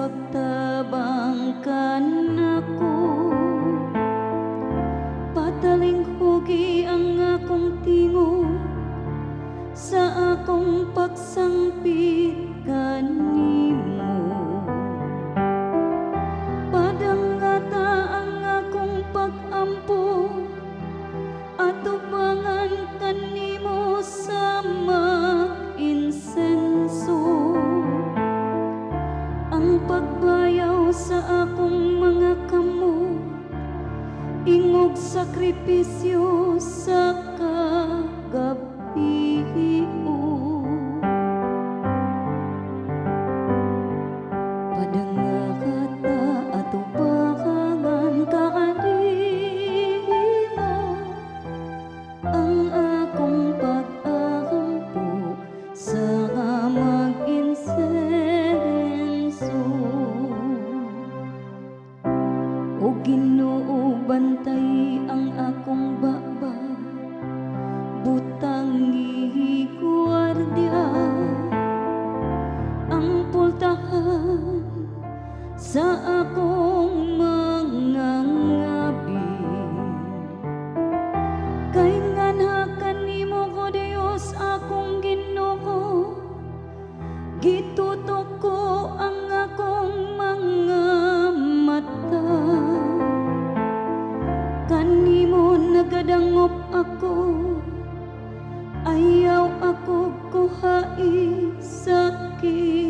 pagtabang kanako. Patalinghugi ang akong tingo sa akong pagsangpit kanimo. Padangata ang akong pag-ampo at tubangan kanimo sa mag-insenso. Ang pagbayaw sa akong mga kamot, ingog sakripisyo sa kagabi. Padangata at tubangan kanimo ang akong pag-aampo sa mag-insenso. O Ginoo, bantay ang akong baba, butang giguardia ang pultahan sa akong mga ngabi. Kay nganhakan nimo ko Dios akong Ginoo, gitutok ko ang akong mga mata. Kanimo nagadangop ako, ayaw ako kuhai sakit.